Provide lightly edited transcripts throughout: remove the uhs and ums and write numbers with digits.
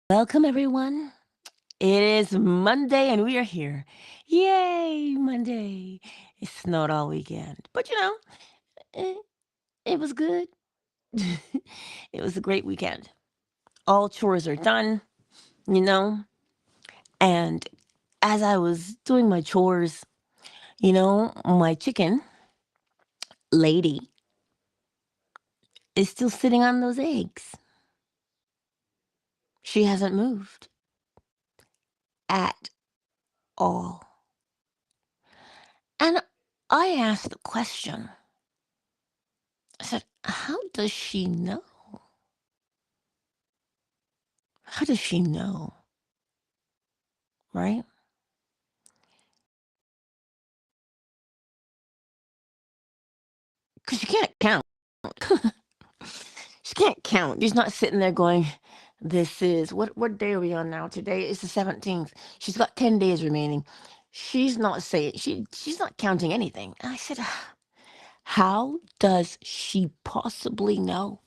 Welcome, everyone. It is Monday and we are here. Yay, Monday. It snowed all weekend, but eh, it was good. It was a great weekend. All chores are done, you know, and as I was doing my chores, my chicken lady is still sitting on those eggs. She hasn't moved at all. And I asked the question. I said, how does she know? How does she know? Right? Because she can't count. She can't count. She's not sitting there going, this is what day are we on now? Today is the 17th. She's got 10 days remaining. She's not saying she's not counting anything. And I said, how does she possibly know?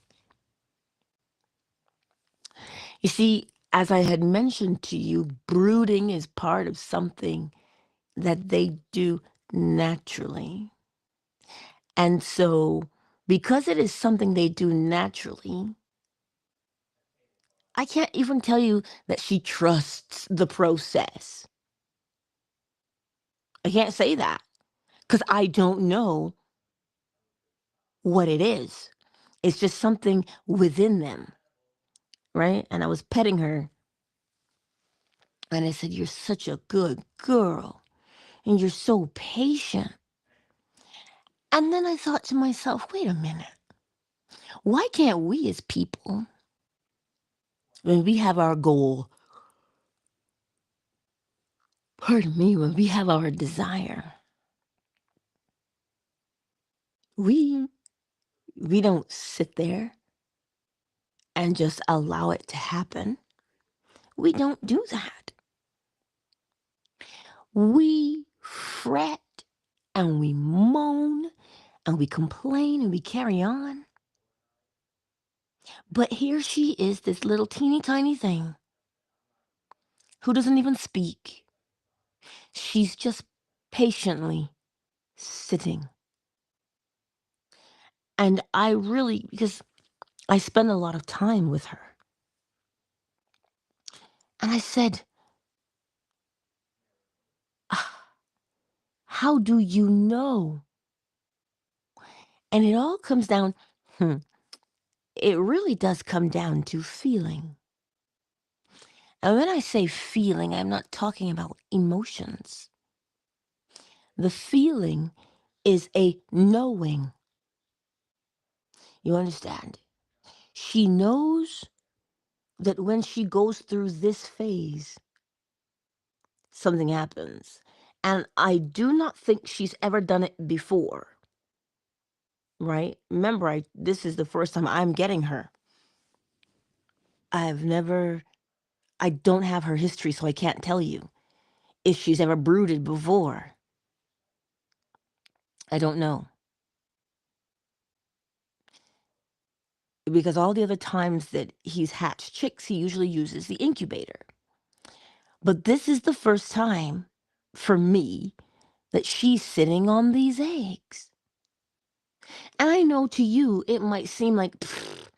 You see, as I had mentioned to you, brooding is part of something that they do naturally. And so, because it is something they do naturally, I can't even tell you that she trusts the process. I can't say that because I don't know what it is. It's just something within them, right? And I was petting her and I said, "You're such a good girl and you're so patient." And then I thought to myself, wait a minute. Why can't we as people, when we have our goal, pardon me, when we have our desire, we we don't sit there and just allow it to happen. We don't do that. We fret and we moan and we complain and we carry on. But here she is, this little teeny tiny thing who doesn't even speak. She's just patiently sitting. And I really, because I spend a lot of time with her, and I said, "Ah, how do you know?" And it all comes down, it really does come down to feeling. And when I say feeling, I'm not talking about emotions. The feeling is a knowing. You understand? She knows that when she goes through this phase, something happens. And I do not think she's ever done it before, right? Remember, this is the first time I'm getting her. I've never, I don't have her history, so I can't tell you if she's ever brooded before. I don't know. Because all the other times that he's hatched chicks, he usually uses the incubator. But this is the first time for me that she's sitting on these eggs. And I know to you, it might seem like, "Pfft,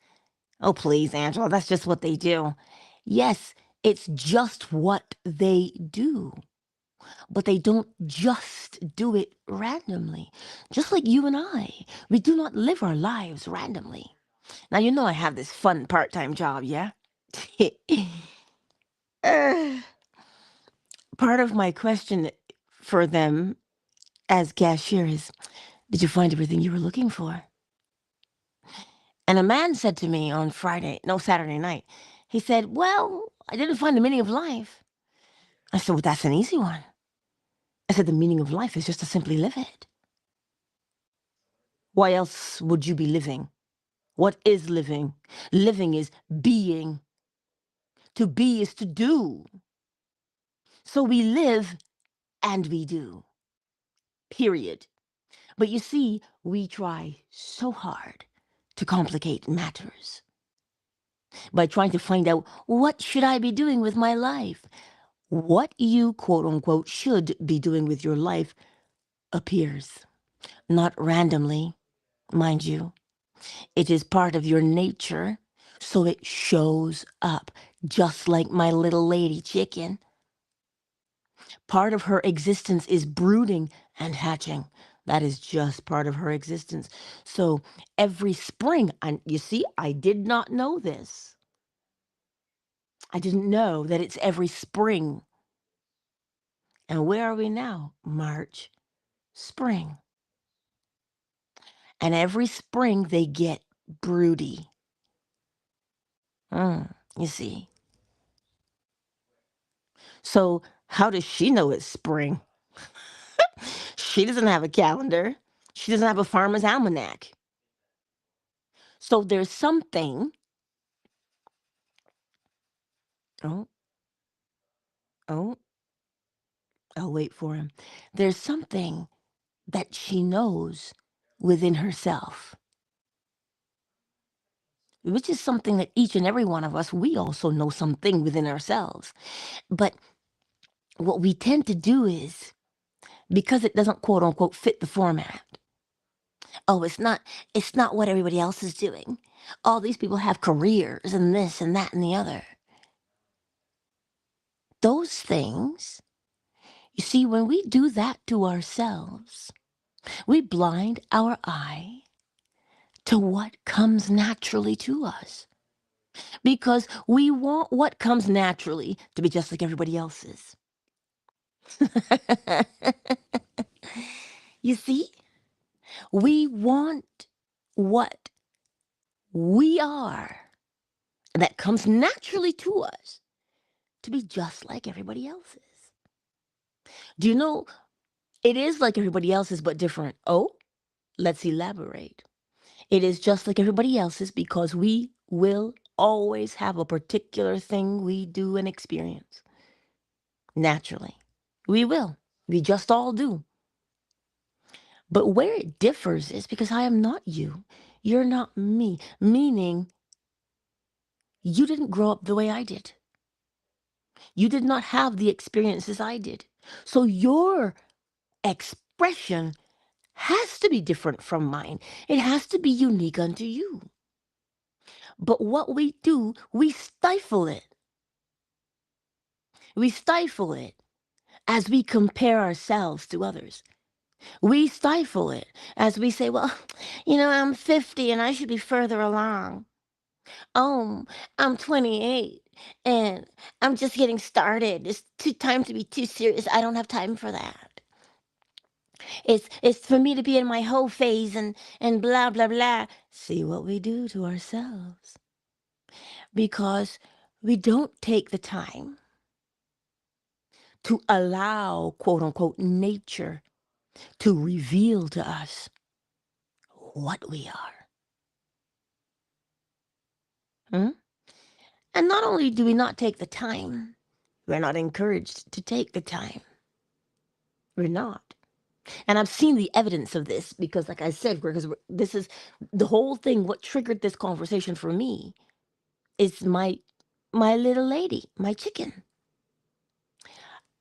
oh, please, Angela, that's just what they do." Yes, it's just what they do. But they don't just do it randomly. Just like you and I, we do not live our lives randomly. Now, you know I have this fun part time job, yeah? Uh, Part of my question for them as cashier is, did you find everything you were looking for? And a man said to me on Saturday night, he said, well, I didn't find the meaning of life. I said, well, that's an easy one. I said, the meaning of life is just to simply live it. Why else would you be living? What is living? Living is being. To be is to do. So we live and we do, period. But you see, we try so hard to complicate matters. by trying to find out, what should I be doing with my life? What you, quote unquote, should be doing with your life appears, not randomly, mind you. It is part of your nature, so it shows up, just like my little lady chicken. Part of her existence is brooding and hatching. That is just part of her existence. So every spring, and you see, I did not know this. I didn't know that it's every spring. And where are we now? March, spring. And every spring they get broody. You see. So how does she know it's spring? She doesn't have a calendar. She doesn't have a farmer's almanac. So there's something. Oh, oh, I'll wait for him. There's something that she knows within herself, which is something that each and every one of us, we also know something within ourselves. But what we tend to do is, because it doesn't quote unquote fit the format, oh, it's not what everybody else is doing. All these people have careers and this and that and the other. Those things, you see, when we do that to ourselves, we blind our eye to what comes naturally to us, because we want what comes naturally to be just like everybody else's. You see, we want what we are that comes naturally to us to be just like everybody else's. Do you know it is like everybody else's but different? Oh, let's elaborate. It is just like everybody else's because we will always have a particular thing we do and experience naturally. We will. We just all do. But where it differs is because I am not you. You're not me. Meaning, you didn't grow up the way I did. You did not have the experiences I did. So your expression has to be different from mine. It has to be unique unto you. But what we do, we stifle it. We stifle it as we compare ourselves to others. We stifle it as we say, well, I'm 50 and I should be further along. Oh, I'm 28 and I'm just getting started. It's too time to be too serious. I don't have time for that. It's for me to be in my whole phase and blah blah blah. See what we do to ourselves because we don't take the time to allow, quote unquote, nature to reveal to us what we are. Hmm? And not only do we not take the time, we're not encouraged to take the time. We're not. And I've seen the evidence of this because, like I said, because this is the whole thing. What triggered this conversation for me is my little lady, my chicken.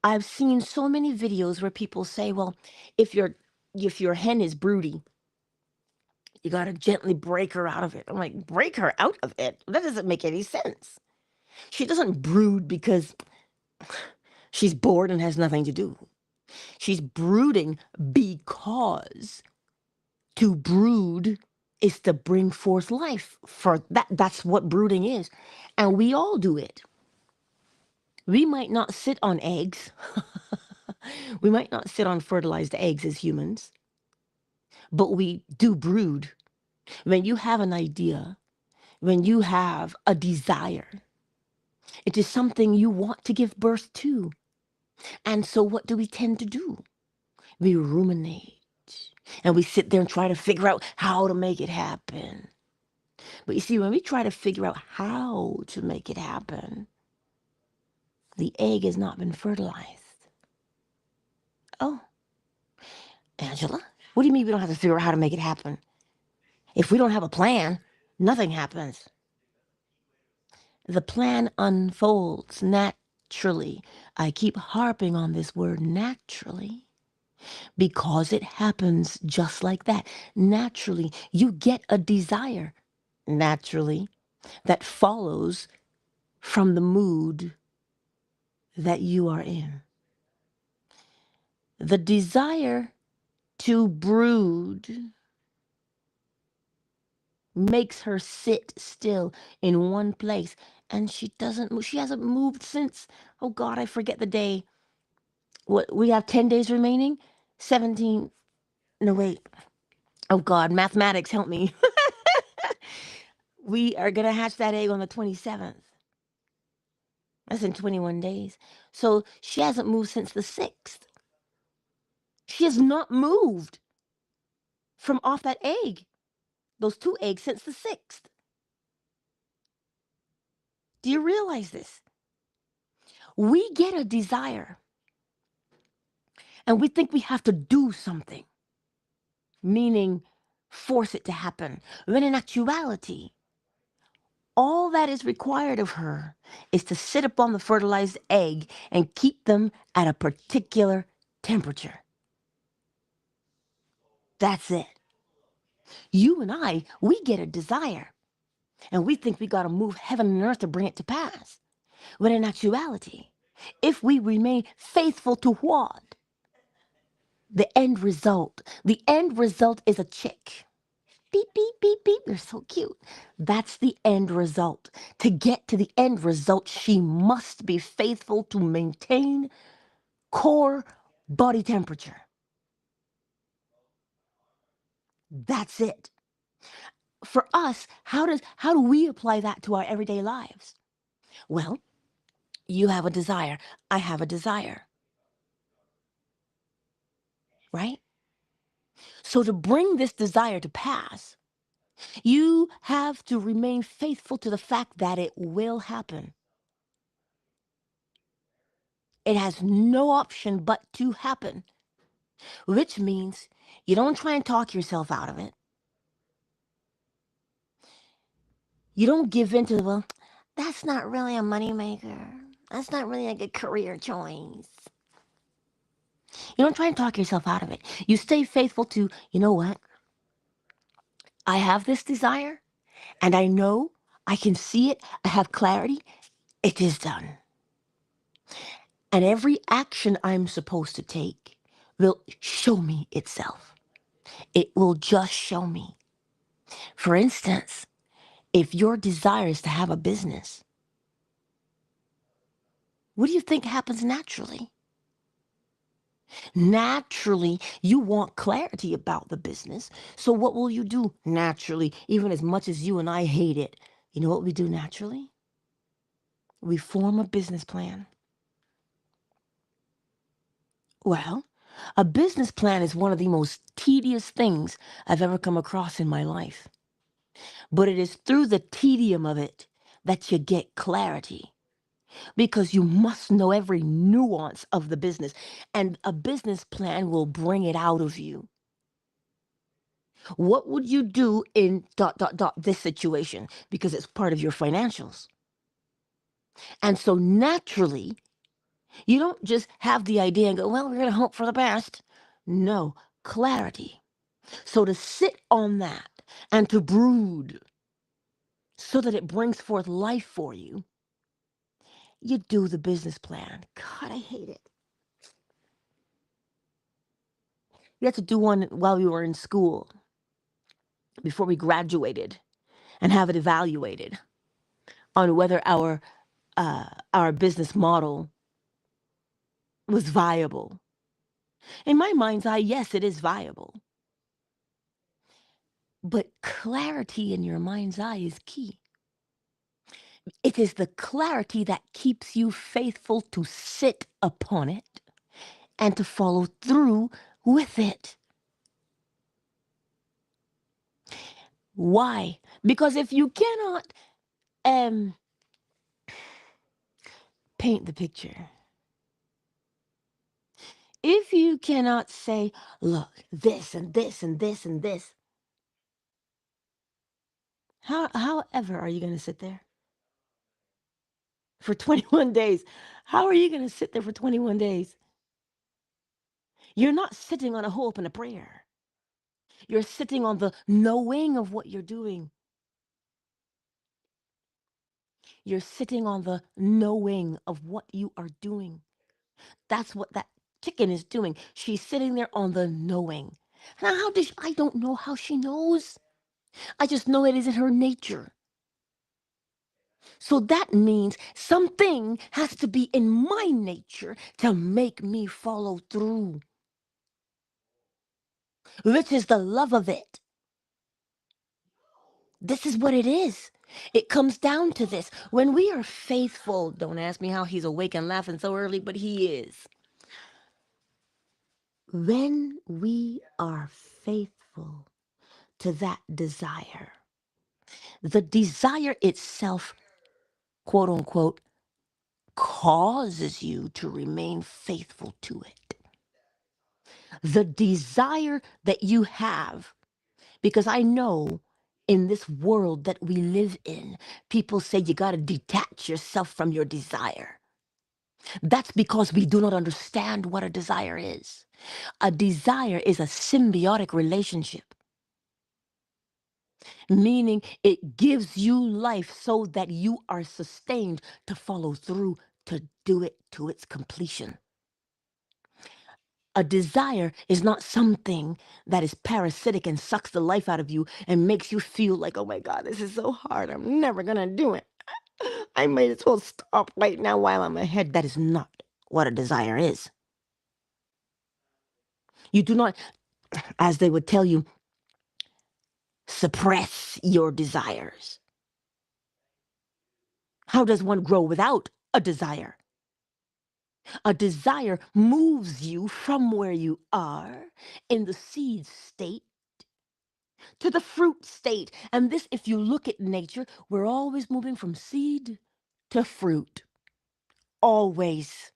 I've seen so many videos where people say, well, if your hen is broody, you got to gently break her out of it. I'm like, break her out of it? That doesn't make any sense. She doesn't brood because she's bored and has nothing to do. She's brooding because to brood is to bring forth life. For that's what brooding is. And we all do it. We might not sit on eggs. We might not sit on fertilized eggs as humans, but we do brood. When you have an idea, when you have a desire, it is something you want to give birth to. And so what do we tend to do? We ruminate and we sit there and try to figure out how to make it happen. But you see, when we try to figure out how to make it happen, the egg has not been fertilized. Oh, Angela, what do you mean we don't have to figure out how to make it happen? If we don't have a plan, nothing happens. The plan unfolds naturally. I keep harping on this word naturally because it happens just like that. Naturally, you get a desire naturally that follows from the mood that you are in. The desire to brood makes her sit still in one place, and she doesn't move. She hasn't moved since, oh God, I forget the day. What, we have 10 days remaining? 17, no wait. Oh God, mathematics, help me. We are going to hatch that egg on the 27th. That's in 21 days. So she hasn't moved since the 6th. She has not moved from off that egg, those 2 eggs, since the 6th. Do you realize this? We get a desire and we think we have to do something, meaning force it to happen. When in actuality, all that is required of her is to sit upon the fertilized egg and keep them at a particular temperature. That's it. You and I, we get a desire and we think we got to move heaven and earth to bring it to pass. When in actuality, if we remain faithful to what? The end result is a chick. Beep, beep, beep, beep. You're so cute. That's the end result. To get to the end result, she must be faithful to maintain core body temperature. That's it. For us, how do we apply that to our everyday lives? Well, you have a desire. I have a desire. Right? So to bring this desire to pass, you have to remain faithful to the fact that it will happen. It has no option but to happen, which means you don't try and talk yourself out of it. You don't give in to, well, that's not really a moneymaker. That's not really a good career choice. You don't try and talk yourself out of it. You stay faithful to, you know what? I have this desire and I know I can see it. I have clarity. It is done. And every action I'm supposed to take will show me itself. It will just show me. For instance, if your desire is to have a business, what do you think happens naturally? Naturally, you want clarity about the business. So what will you do naturally, even as much as you and I hate it? You know what we do naturally? We form a business plan. Well, a business plan is one of the most tedious things I've ever come across in my life. But it is through the tedium of it that you get clarity because you must know every nuance of the business, and a business plan will bring it out of you. What would you do in dot dot dot this situation? Because it's part of your financials. And so naturally, you don't just have the idea and go, well, we're going to hope for the best. No, clarity. So to sit on that and to brood so that it brings forth life for you, you do the business plan. God, I hate it. We had to do one while we were in school before we graduated and have it evaluated on whether our business model was viable. In my mind's eye, yes, it is viable. But clarity in your mind's eye is key. It is the clarity that keeps you faithful to sit upon it and to follow through with it. Why? Because if you cannot um, paint the picture, if you cannot say, look, this and this and this and this, however are you going to sit there? for 21 days. How are you going to sit there for 21 days? You're not sitting on a hope and a prayer. You're sitting on the knowing of what you're doing. You're sitting on the knowing of what you are doing. That's what that chicken is doing. She's sitting there on the knowing. Now, how does I don't know how she knows. I just know it is in her nature. So that means something has to be in my nature to make me follow through, which is the love of it. This is what it is. It comes down to this. When we are faithful, don't ask me how he's awake and laughing so early, but he is. When we are faithful to that desire, the desire itself, quote unquote, causes you to remain faithful to it. The desire that you have, because I know in this world that we live in, people say you got to detach yourself from your desire. That's because we do not understand what a desire is. A desire is a symbiotic relationship, meaning it gives you life so that you are sustained to follow through, to do it to its completion. A desire is not something that is parasitic and sucks the life out of you and makes you feel like, oh my God, this is so hard. I'm never going to do it. I might as well stop right now while I'm ahead. That is not what a desire is. You do not, as they would tell you, suppress your desires. How does one grow without a desire? A desire moves you from where you are in the seed state to the fruit state. And this, if you look at nature, we're always moving from seed to fruit. Always.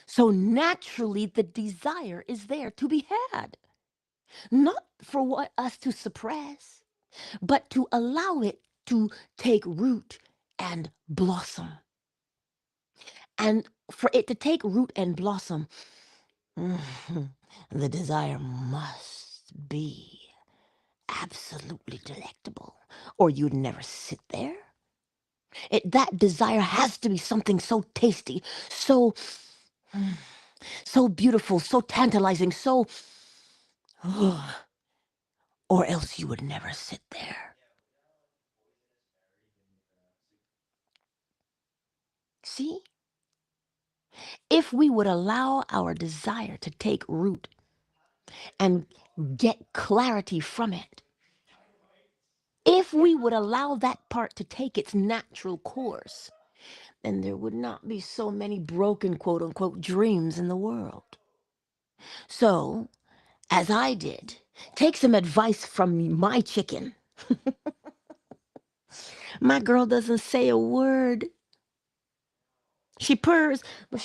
So naturally, the desire is there to be had. Not for what us to suppress, but to allow it to take root and blossom. And for it to take root and blossom, the desire must be absolutely delectable, or you'd never sit there. That desire has to be something so tasty, so beautiful, so tantalizing, so, or else you would never sit there. See? If we would allow our desire to take root and get clarity from it, if we would allow that part to take its natural course, then there would not be so many broken, quote unquote, dreams in the world. So, as I did, take some advice from my chicken. My girl doesn't say a word. She purrs, but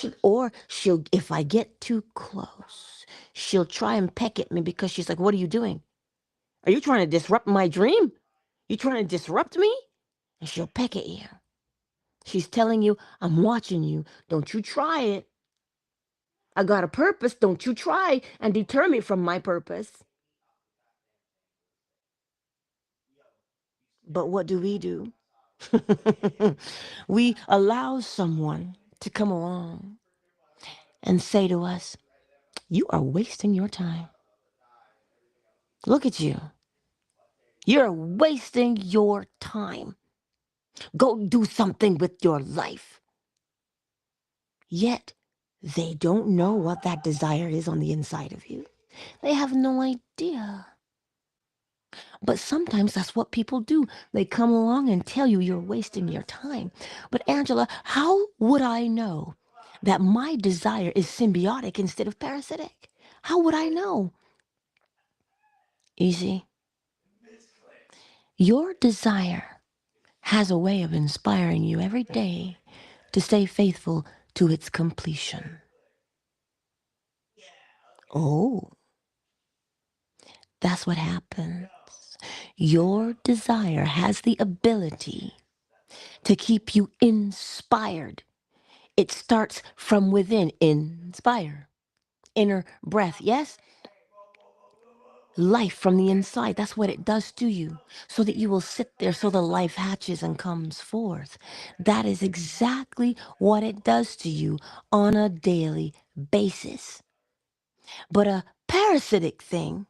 she'll, if I get too close, she'll try and peck at me because she's like, what are you doing? Are you trying to disrupt my dream? You trying to disrupt me? And she'll peck at you. She's telling you, I'm watching you. Don't you try it. I got a purpose. Don't you try and deter me from my purpose. But what do? We allow someone to come along and say to us, you are wasting your time. Look at you. You're wasting your time. Go do something with your life. Yet, they don't know what that desire is on the inside of you. They have no idea. But sometimes that's what people do. They come along and tell you you're wasting your time. But Angela, how would I know that my desire is symbiotic instead of parasitic? How would I know? Easy. Your desire has a way of inspiring you every day to stay faithful to its completion. Oh, that's what happens. Your desire has the ability to keep you inspired. It starts from within. Inspire. Inner breath. Yes? Life from the inside. That's what it does to you. So that you will sit there so the life hatches and comes forth. That is exactly what it does to you on a daily basis. But a parasitic thing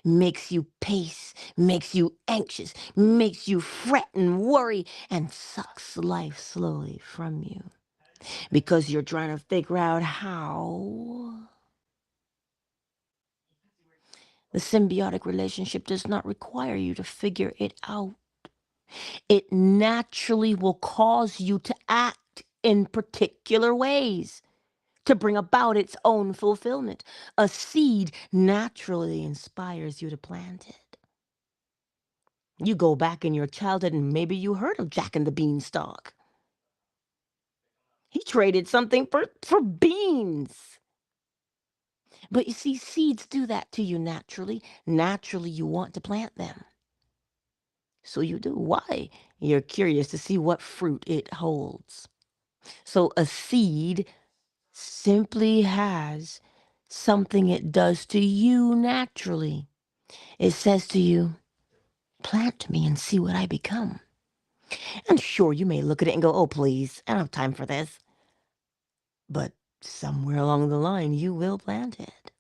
makes you pace, makes you anxious, makes you fret and worry, and sucks life slowly from you because you're trying to figure out how. The symbiotic relationship does not require you to figure it out. It naturally will cause you to act in particular ways to bring about its own fulfillment. A seed naturally inspires you to plant it. You go back in your childhood and maybe you heard of Jack and the Beanstalk. He traded something for beans. But you see, seeds do that to you naturally. Naturally, you want to plant them. So you do. Why? You're curious to see what fruit it holds. So a seed simply has something it does to you naturally. It says to you, plant me and see what I become. And sure, you may look at it and go, oh, please, I don't have time for this. But somewhere along the line, you will plant it.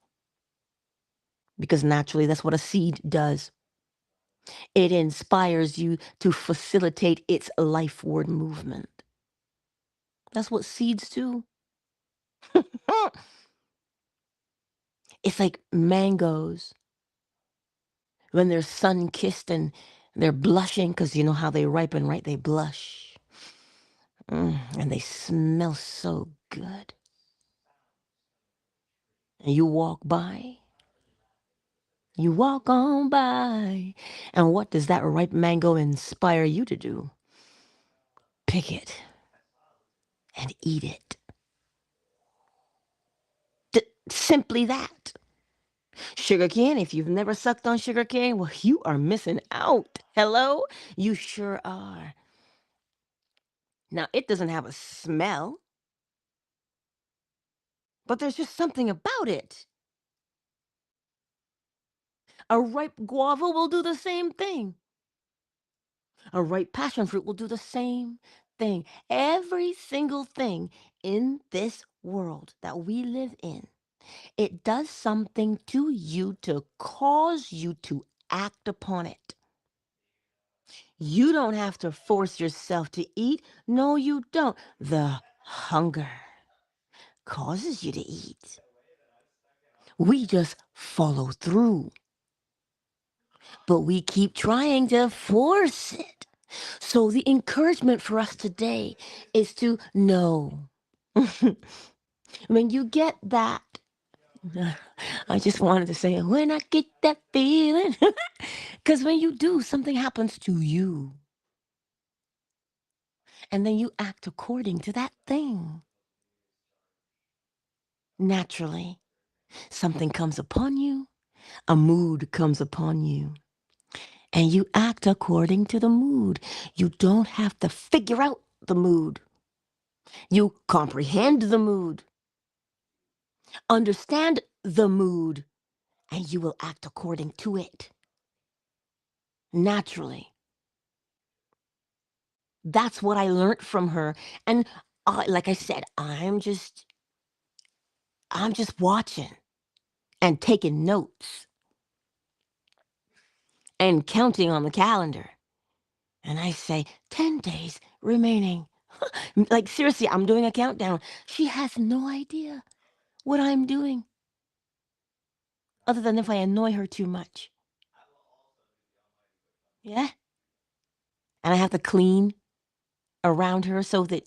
Because naturally, that's what a seed does. It inspires you to facilitate its lifeward movement. That's what seeds do. It's like mangoes when they're sun-kissed and they're blushing because you know how they ripen, right? They blush. And they smell so good. And you walk by. You walk on by. And what does that ripe mango inspire you to do? Pick it and eat it. Simply that. Sugarcane, if you've never sucked on sugarcane, well, you are missing out. Hello? You sure are. Now, it doesn't have a smell, but there's just something about it. A ripe guava will do the same thing. A ripe passion fruit will do the same thing. Every single thing in this world that we live in, it does something to you to cause you to act upon it. You don't have to force yourself to eat. No, you don't. The hunger causes you to eat. We just follow through. But we keep trying to force it. So the encouragement for us today is to know. When you get that, I just wanted to say, when I get that feeling, because when you do, something happens to you. And then you act according to that thing. Naturally, something comes upon you, a mood comes upon you, and you act according to the mood. You don't have to figure out the mood. You comprehend the mood, understand the mood, and you will act according to it. Naturally. That's what I learned from her. And like I said, I'm just watching and taking notes and counting on the calendar. And I say, 10 days remaining. Like, seriously, I'm doing a countdown. She has no idea what I'm doing, other than if I annoy her too much. Yeah? And I have to clean around her so that,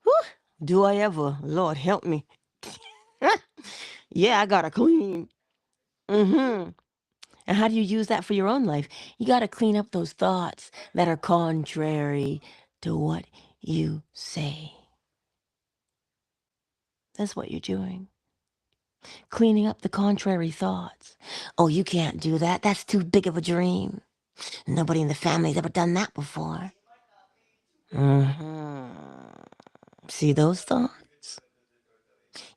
whew, do I ever? Lord, help me. Yeah, I gotta clean. And how do you use that for your own life? You gotta clean up those thoughts that are contrary to what you say. That's what you're doing. Cleaning up the contrary thoughts. Oh, you can't do that. That's too big of a dream. Nobody in the family's ever done that before. See those thoughts?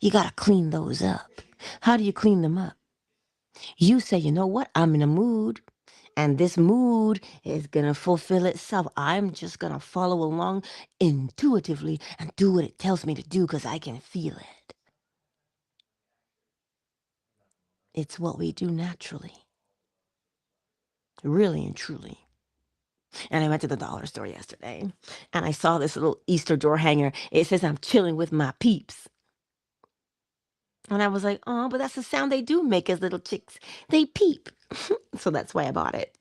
You got to clean those up. How do you clean them up? You say, you know what? I'm in a mood, and this mood is going to fulfill itself. I'm just going to follow along intuitively and do what it tells me to do because I can feel it. It's what we do naturally, really and truly. And I went to the dollar store yesterday, and I saw this little Easter door hanger. It says, I'm chilling with my peeps. And I was like, oh, but that's the sound they do make as little chicks. They peep. So that's why I bought it.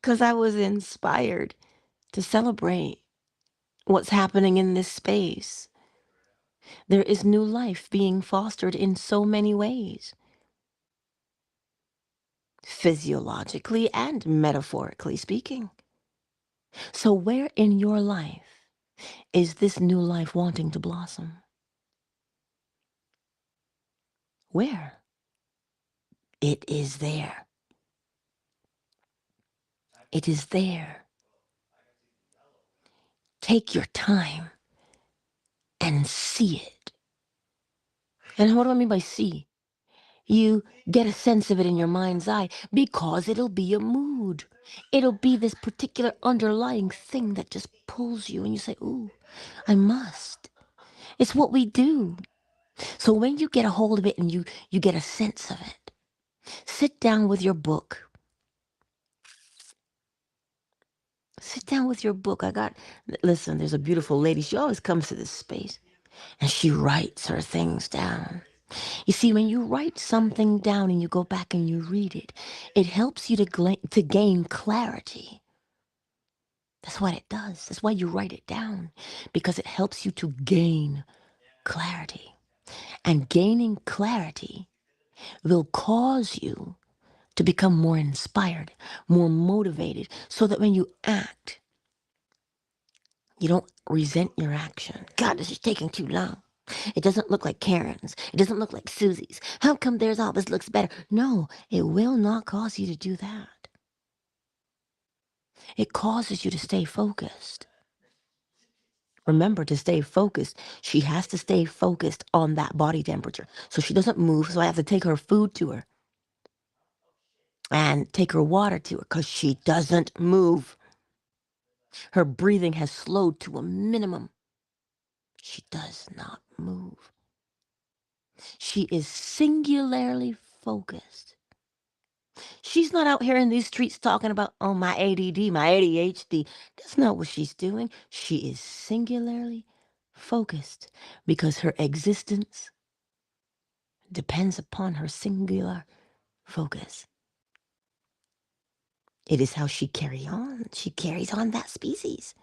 Because I was inspired to celebrate what's happening in this space. There is new life being fostered in so many ways, physiologically and metaphorically speaking. So, where in your life is this new life wanting to blossom? Where? It is there. It is there. Take your time and see it. And what do I mean by see? You get a sense of it in your mind's eye because it'll be a mood. It'll be this particular underlying thing that just pulls you and you say, ooh, I must. It's what we do. So when you get a hold of it and you get a sense of it, sit down with your book. Sit down with your book. Listen, there's a beautiful lady. She always comes to this space and she writes her things down. You see, when you write something down and you go back and you read it, it helps you to gain clarity. That's what it does. That's why you write it down, because it helps you to gain clarity. And gaining clarity will cause you to become more inspired, more motivated, so that when you act, you don't resent your action. God, this is taking too long. It doesn't look like Karen's. It doesn't look like Susie's. How come theirs always looks better? No, it will not cause you to do that. It causes you to stay focused. Remember, to stay focused, she has to stay focused on that body temperature. So she doesn't move, so I have to take her food to her and take her water to her because she doesn't move. Her breathing has slowed to a minimum. She does not move. She is singularly focused. She's not out here in these streets talking about, oh, my ADD, my ADHD. That's not what she's doing. She is singularly focused because her existence depends upon her singular focus. It is how she carries on. She carries on that species.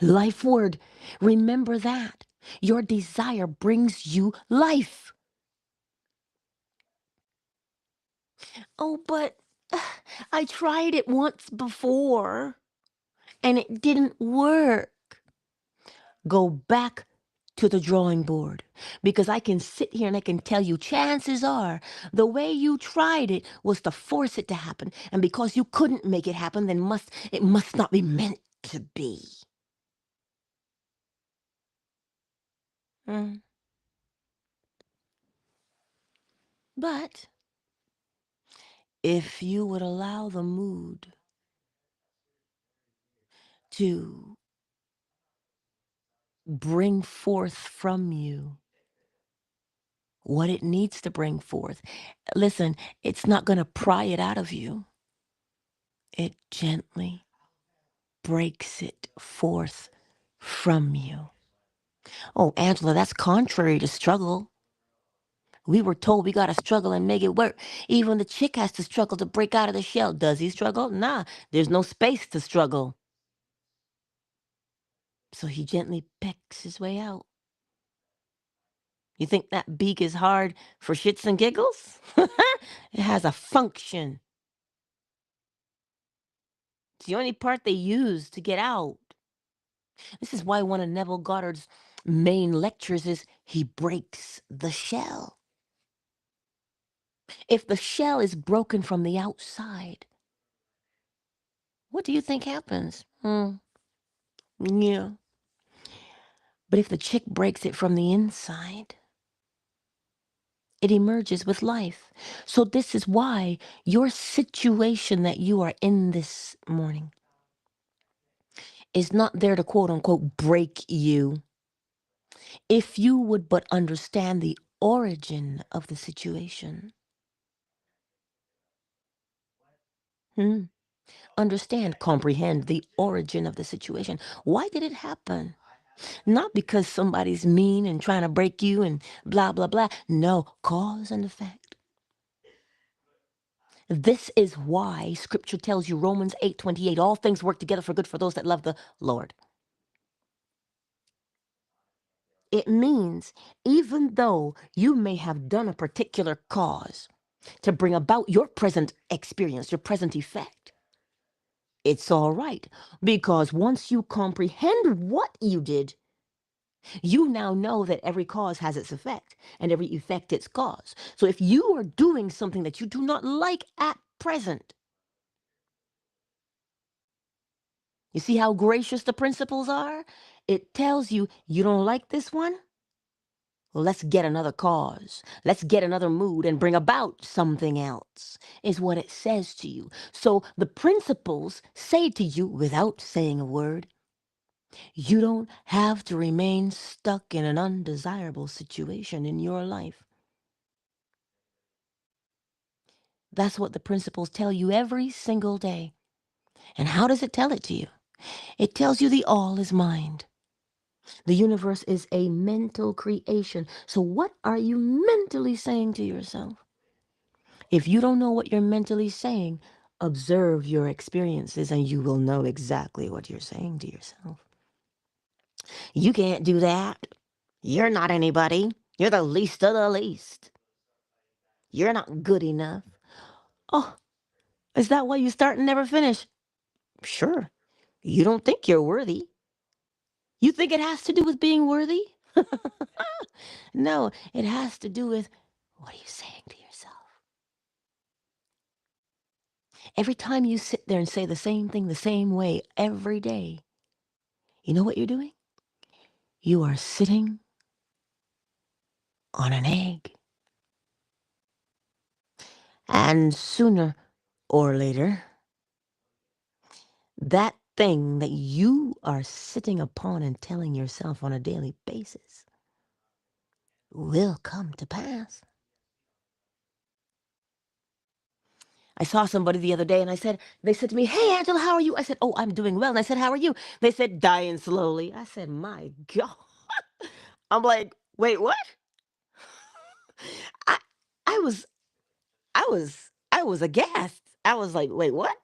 Life word. Remember that. Your desire brings you life. Oh, but I tried it once before and it didn't work. Go back to the drawing board, because I can sit here and I can tell you chances are the way you tried it was to force it to happen. And because you couldn't make it happen, then it must not be meant to be. Mm. But if you would allow the mood to bring forth from you what it needs to bring forth, listen, it's not going to pry it out of you. It gently breaks it forth from you. Oh, Angela, that's contrary to struggle. We were told we got to struggle and make it work. Even the chick has to struggle to break out of the shell. Does he struggle? Nah, there's no space to struggle. So he gently pecks his way out. You think that beak is hard for shits and giggles? It has a function. It's the only part they use to get out. This is why one of Neville Goddard's main lectures is he breaks the shell. If the shell is broken from the outside, What do you think happens? Yeah. But if the chick breaks it from the inside, it emerges with life. So this is why your situation that you are in this morning is not there to quote unquote break you. If you would but understand the origin of the situation. Hmm. Understand, comprehend the origin of the situation. Why did it happen? Not because somebody's mean and trying to break you and blah, blah, blah. No, cause and effect. This is why scripture tells you, Romans 8:28, all things work together for good for those that love the Lord. It means even though you may have done a particular cause to bring about your present experience, your present effect, it's all right. Because once you comprehend what you did, you now know that every cause has its effect and every effect its cause. So if you are doing something that you do not like at present, you see how gracious the principles are? It tells you, you don't like this one? Well, let's get another cause. Let's get another mood and bring about something else, is what it says to you. So the principles say to you, without saying a word, you don't have to remain stuck in an undesirable situation in your life. That's what the principles tell you every single day. And how does it tell it to you? It tells you the all is mind. The universe is a mental creation. So what are you mentally saying to yourself? If you don't know what you're mentally saying, observe your experiences and you will know exactly what you're saying to yourself. You can't do that. You're not anybody. You're the least of the least. You're not good enough. Oh, is that why you start and never finish? Sure. You don't think you're worthy. You think it has to do with being worthy? No, it has to do with what are you saying to yourself? Every time you sit there and say the same thing the same way every day, you know what you're doing? You are sitting on an egg. And sooner or later, that thing that you are sitting upon and telling yourself on a daily basis will come to pass. I saw somebody the other day and they said to me, "Hey, Angela, how are you?" I said, "Oh, I'm doing well." And I said, "How are you?" They said, "Dying slowly." I said, "My God." I'm like, "Wait, what?" I, I was, I was aghast. I was like, "Wait, what?"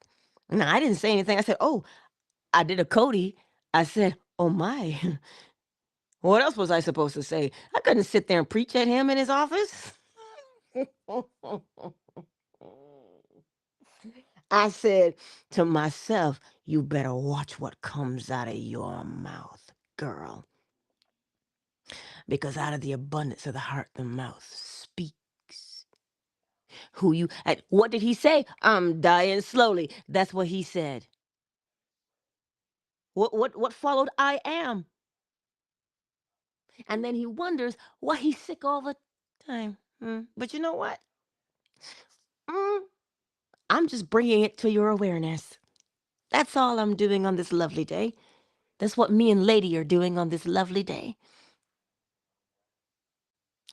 No, I didn't say anything. I said, "Oh, I did a Cody." I said, "Oh my." What else was I supposed to say? I couldn't sit there and preach at him in his office. I said to myself, you better watch what comes out of your mouth, girl. Because out of the abundance of the heart, the mouth speaks. What did he say? I'm dying slowly. That's what he said. What followed? I am. And then he wonders why he's sick all the time. But you know what? Mm, I'm just bringing it to your awareness. That's all I'm doing on this lovely day. That's what me and Lady are doing on this lovely day.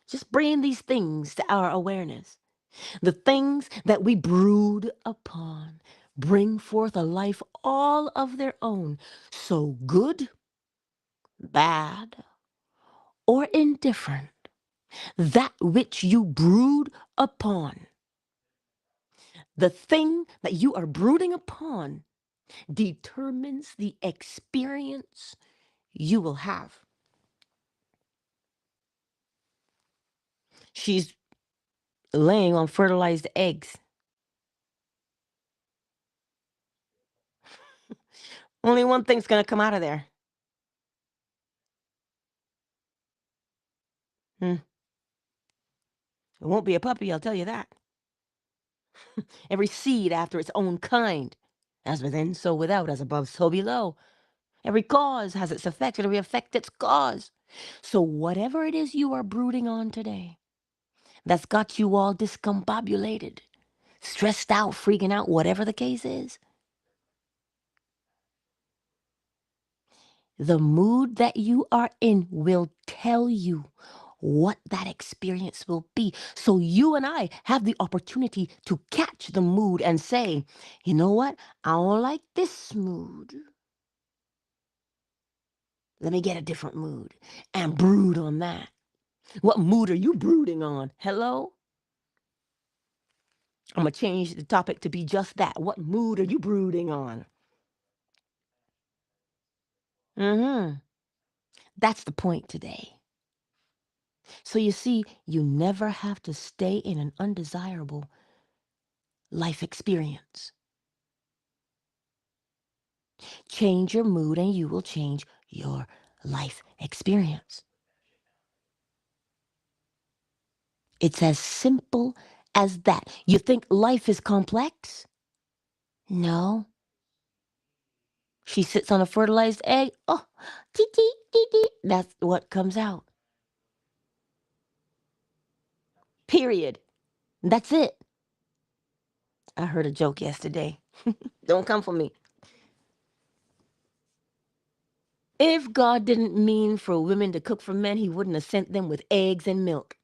Just bringing these things to our awareness. The things that we brood upon bring forth a life all of their own. So good, bad, or indifferent, that which you brood upon, the thing that you are brooding upon, determines the experience you will have. She's laying on fertilized eggs. Only one thing's going to come out of there. Hmm. It won't be a puppy, I'll tell you that. Every seed after its own kind. As within, so without, as above, so below. Every cause has its effect, and every effect its cause. So whatever it is you are brooding on today, that's got you all discombobulated, stressed out, freaking out, whatever the case is, the mood that you are in will tell you what that experience will be. So you and I have the opportunity to catch the mood and say, you know what? I don't like this mood. Let me get a different mood and brood on that. What mood are you brooding on? Hello? I'm going to change the topic to be just that. What mood are you brooding on? That's the point today. So you see, you never have to stay in an undesirable life experience. Change your mood and you will change your life experience. It's as simple as that. You think life is complex? No. She sits on a fertilized egg. Oh, tee tee tee tee. That's what comes out. Period. That's it. I heard a joke yesterday. Don't come for me. If God didn't mean for women to cook for men, he wouldn't have sent them with eggs and milk.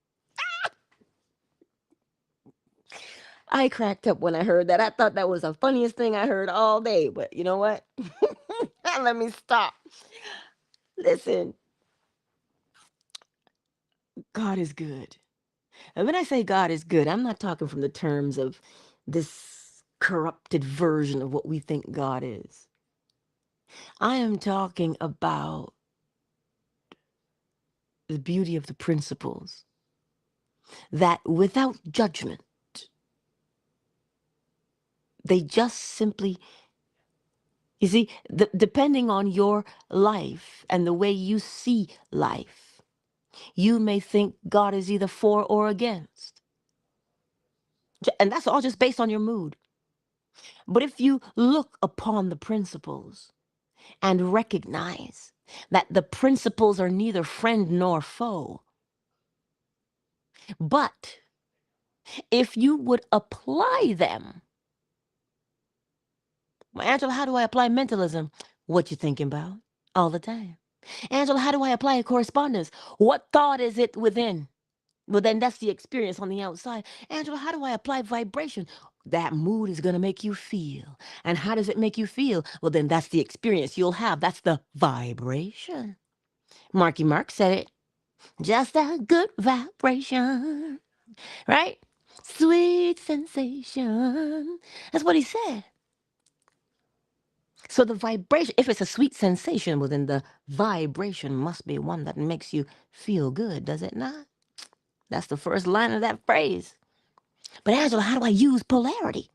I cracked up when I heard that. I thought that was the funniest thing I heard all day. But you know what? Let me stop. Listen, God is good. And when I say God is good, I'm not talking from the terms of this corrupted version of what we think God is. I am talking about the beauty of the principles that without judgment, they just simply, you see, depending on your life and the way you see life, you may think God is either for or against. And that's all just based on your mood. But if you look upon the principles and recognize that the principles are neither friend nor foe, but if you would apply them, well, Angela, how do I apply mentalism? What you thinking about all the time? Angela, how do I apply a correspondence? What thought is it within? Well, then that's the experience on the outside. Angela, how do I apply vibration? That mood is going to make you feel. And how does it make you feel? Well, then that's the experience you'll have. That's the vibration. Marky Mark said it. Just a good vibration, right? Sweet sensation. That's what he said. So the vibration, if it's a sweet sensation, well, then the vibration must be one that makes you feel good, does it not? That's the first line of that phrase. But Angela, how do I use polarity?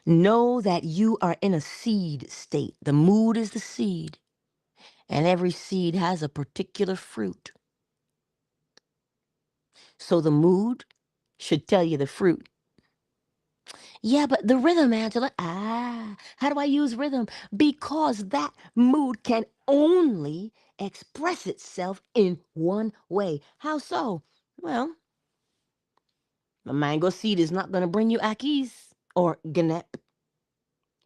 Know that you are in a seed state. The mood is the seed, and every seed has a particular fruit. So the mood should tell you the fruit. Yeah, but the rhythm, Angela. How do I use rhythm? Because that mood can only express itself in one way. How so? Well, the mango seed is not going to bring you akis or ganep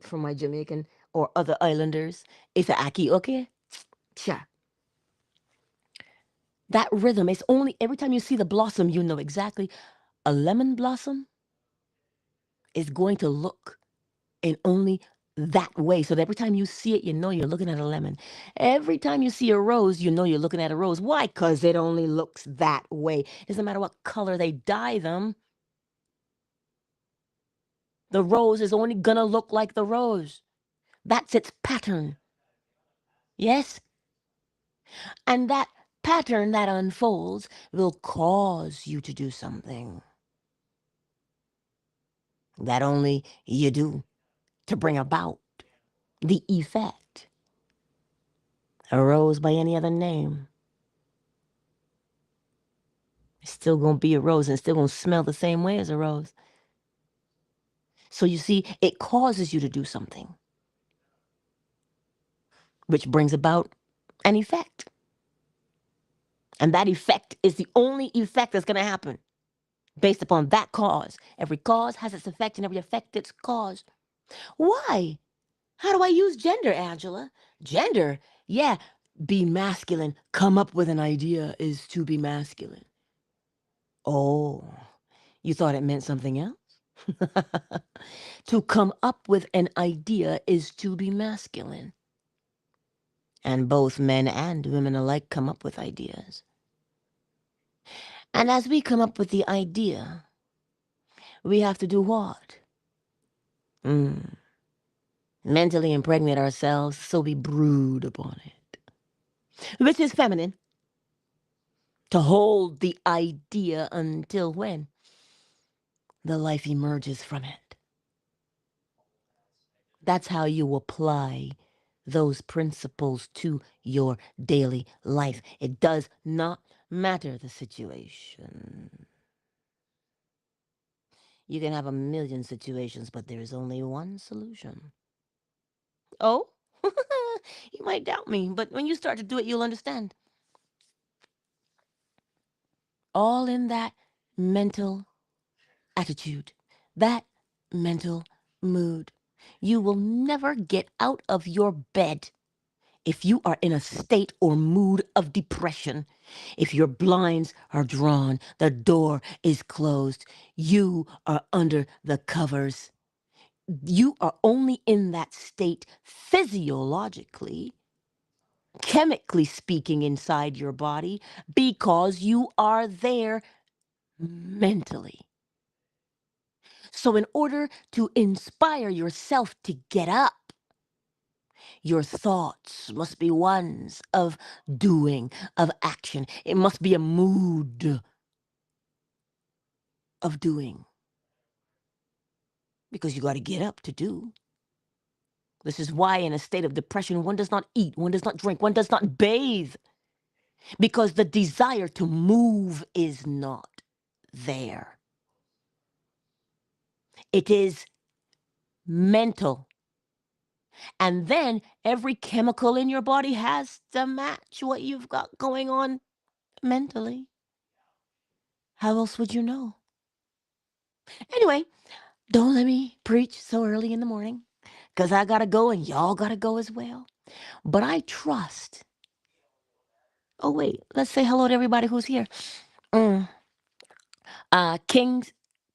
from my Jamaican or other islanders. It's a aki, okay? Cha. That rhythm is only every time you see the blossom, you know exactly a lemon blossom is going to look in only that way. So that every time you see it, you know you're looking at a lemon. Every time you see a rose, you know you're looking at a rose. Why? Because it only looks that way. It doesn't matter what color they dye them. The rose is only gonna look like the rose. That's its pattern. Yes? And that pattern that unfolds will cause you to do something that only you do to bring about the effect. A rose by any other name, it's still gonna be a rose and it's still gonna smell the same way as a rose. So you see, it causes you to do something, which brings about an effect. And that effect is the only effect that's going to happen based upon that cause. Every cause has its effect, and every effect its cause. Why? How do I use gender, Angela? Gender? Yeah, be masculine. Come up with an idea is to be masculine. Oh, you thought it meant something else? To come up with an idea is to be masculine. And both men and women alike come up with ideas. And as we come up with the idea, we have to do what? Mentally impregnate ourselves so we brood upon it, which is feminine. To hold the idea until when? The life emerges from it. That's how you apply those principles to your daily life. It does not matter the situation. You can have a million situations, but there is only one solution. Oh, you might doubt me, but when you start to do it, you'll understand. All in that mental attitude, that mental mood. You will never get out of your bed if you are in a state or mood of depression. If your blinds are drawn, the door is closed, you are under the covers. You are only in that state physiologically, chemically speaking, inside your body because you are there mentally. So, in order to inspire yourself to get up, your thoughts must be ones of doing, of action. It must be a mood of doing because you got to get up to do. This is why, in a state of depression, one does not eat, one does not drink, one does not bathe because the desire to move is not there. It is mental. And then every chemical in your body has to match what you've got going on mentally. How else would you know? Anyway, don't let me preach so early in the morning because I got to go and y'all got to go as well. But I trust. Oh, wait, let's say hello to everybody who's here. Mm.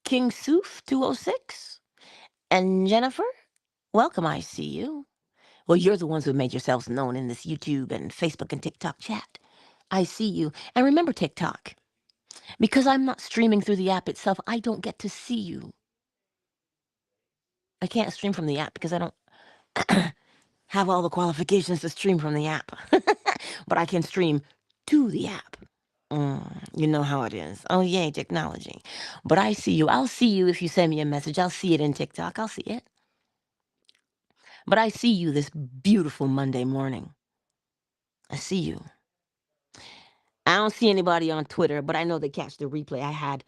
King Soof 206 and Jennifer, welcome. I see you. Well, you're the ones who made yourselves known in this YouTube and Facebook and TikTok chat. I see you. And remember TikTok. Because I'm not streaming through the app itself, I don't get to see you. I can't stream from the app because I don't have all the qualifications to stream from the app. But I can stream to the app. You know how it is. Oh, yay, technology. But I see you. I'll see you if you send me a message. I'll see it in TikTok. I'll see it. But I see you this beautiful Monday morning. I see you. I don't see anybody on Twitter, but I know they catch the replay. I had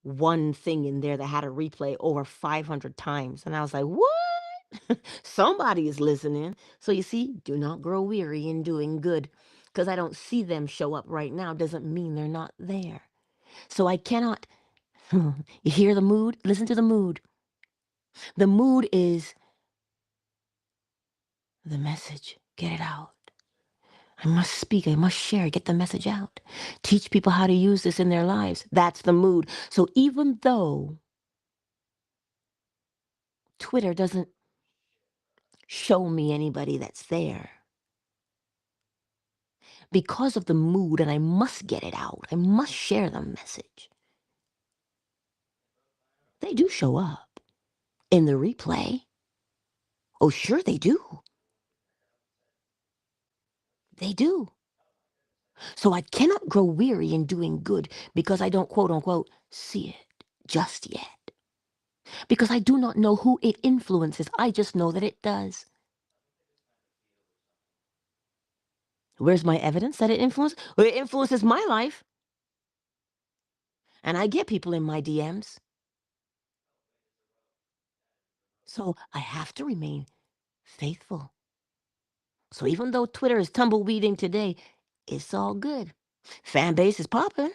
one thing in there that had a replay over 500 times. And I was like, what? Somebody is listening. So you see, do not grow weary in doing good. Because I don't see them show up right now doesn't mean they're not there. So I cannot, you hear the mood? Listen to the mood. The mood is the message. Get it out. I must speak. I must share. Get the message out. Teach people how to use this in their lives. That's the mood. So even though Twitter doesn't show me anybody that's there, because of the mood, and I must get it out, I must share the message, they do show up in the replay. Oh, sure they do. They do. So I cannot grow weary in doing good because I don't, quote unquote, see it just yet. Because I do not know who it influences. I just know that it does. Where's my evidence that it influences? Well, it influences my life. And I get people in my DMs. So I have to remain faithful. So even though Twitter is tumbleweeding today, it's all good. Fan base is popping.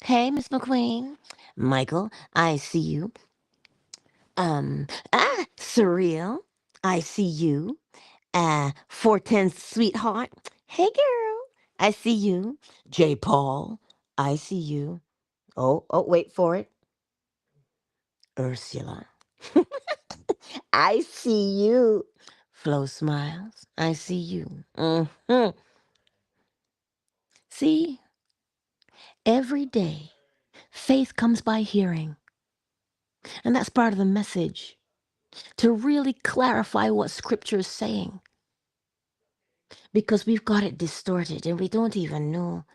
Hey, Miss McQueen. Michael, I see you. Surreal, I see you. 410 sweetheart. Hey, girl, I see you. J. Paul, I see you. Oh, wait for it. Ursula, I see you. Flo Smiles, I see you. See, every day, faith comes by hearing. And that's part of the message to really clarify what scripture is saying. Because we've got it distorted and we don't even know.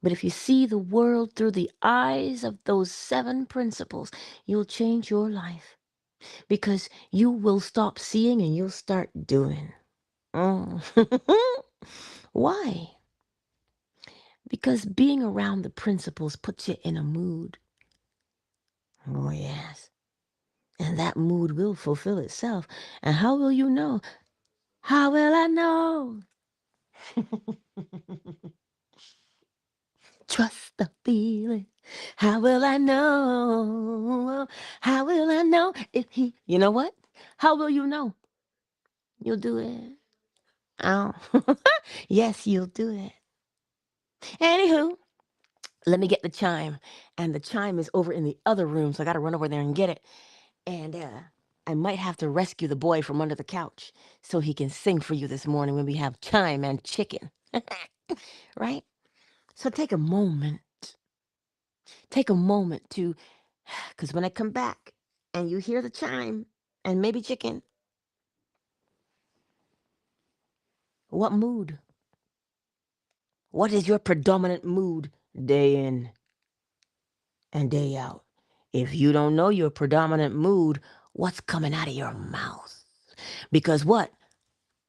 But if you see the world through the eyes of those 7 principles, you'll change your life. Because you will stop seeing and you'll start doing. Mm. Why? Because being around the principles puts you in a mood. Oh, yes. And that mood will fulfill itself. And how will you know? How will I know? Trust the feeling. How will I know? How will I know if he... You know what? How will you know? You'll do it. Oh. Yes, you'll do it. Anywho, let me get the chime. And the chime is over in the other room, so I got to run over there and get it. And I might have to rescue the boy from under the couch so he can sing for you this morning when we have chime and chicken. Right? So take a moment. Take a moment to, because when I come back and you hear the chime and maybe chicken, what mood? What is your predominant mood day in and day out? If you don't know your predominant mood, what's coming out of your mouth? Because what?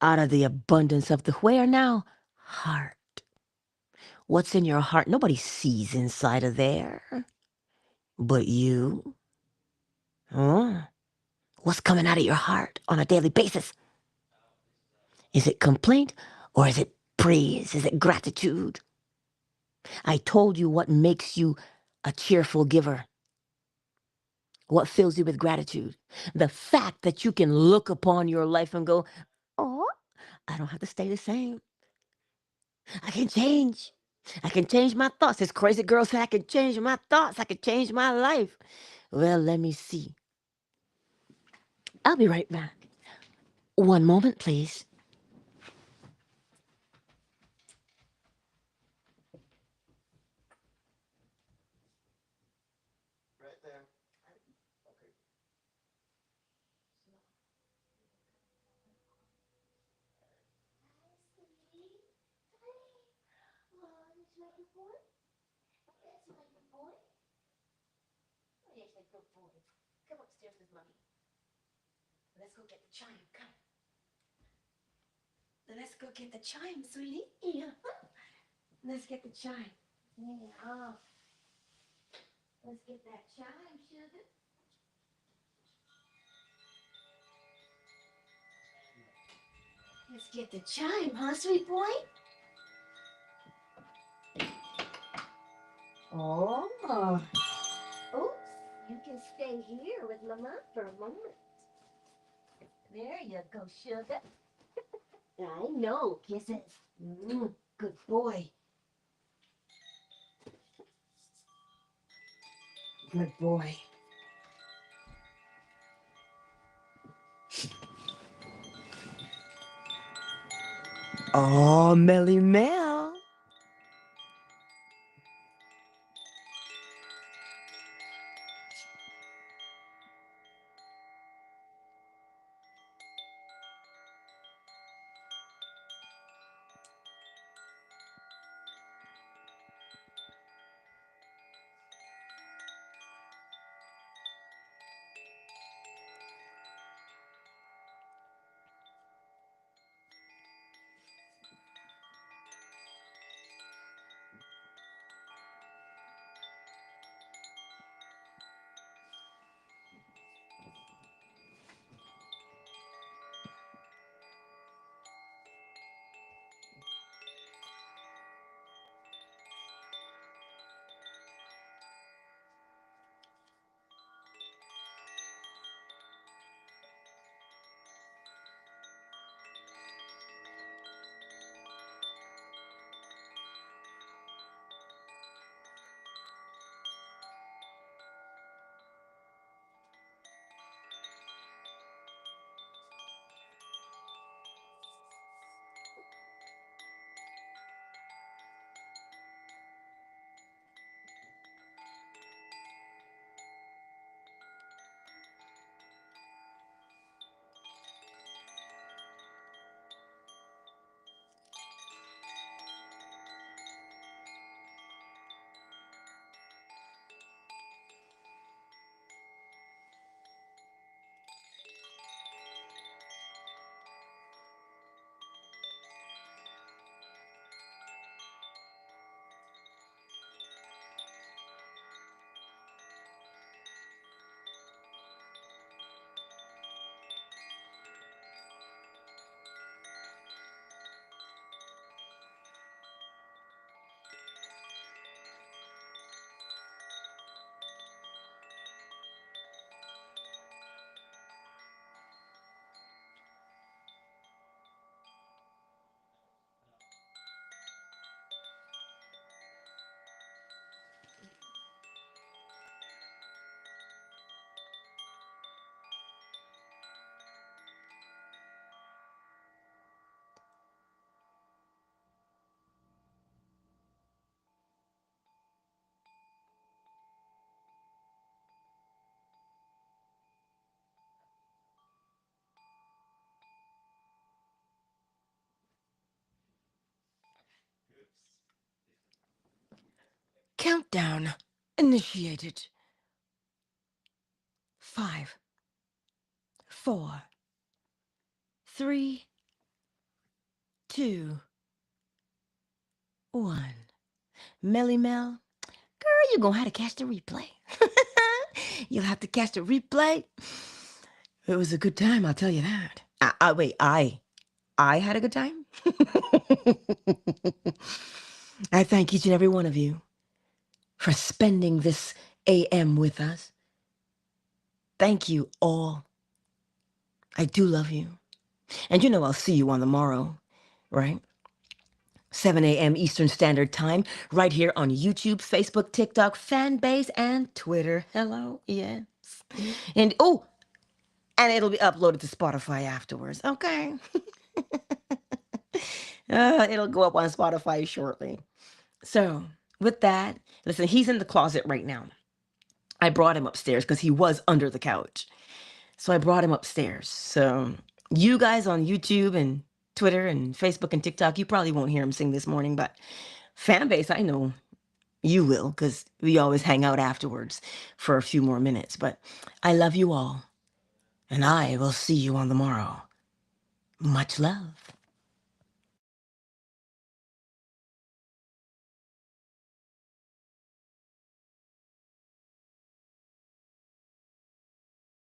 Out of the abundance of the where now? Heart. What's in your heart? Nobody sees inside of there but you. Huh? What's coming out of your heart on a daily basis? Is it complaint or is it praise? Is it gratitude? I told you what makes you a cheerful giver. What fills you with gratitude? The fact that you can look upon your life and go, oh, I don't have to stay the same. I can change. I can change my thoughts. This crazy girl said I can change my thoughts. I can change my life. Well, let me see. I'll be right back. One moment, please. Right there. Okay. Yes, a good boy. Come upstairs with mommy. Let's go get the chime. Come. Let's go get the chime, sweetie. Yeah. Let's get the chime. Yeah. Let's get that chime, sugar. Let's get the chime, huh, sweet boy? Oh. Oops. You can stay here with Mama for a moment. There you go, sugar. I know. Kisses. Good boy. Good boy. Oh, Melly Mel. Countdown initiated. 5, 4, 3, 2, 1. Melly Mel, girl, you're gonna have to catch the replay. You'll have to catch the replay. It was a good time, I'll tell you that. Wait, I had a good time? I thank each and every one of you for spending this AM with us. Thank you all. I do love you. And you know I'll see you on the morrow, right? 7 a.m. Eastern Standard Time, right here on YouTube, Facebook, TikTok, Fanbase, and Twitter. Hello, yes. And and it'll be uploaded to Spotify afterwards, okay? It'll go up on Spotify shortly. So, with that, listen, he's in the closet right now. I brought him upstairs because he was under the couch. So I brought him upstairs. So you guys on YouTube and Twitter and Facebook and TikTok, you probably won't hear him sing this morning, but Fanbase, I know you will because we always hang out afterwards for a few more minutes. But I love you all, and I will see you on the morrow. Much love.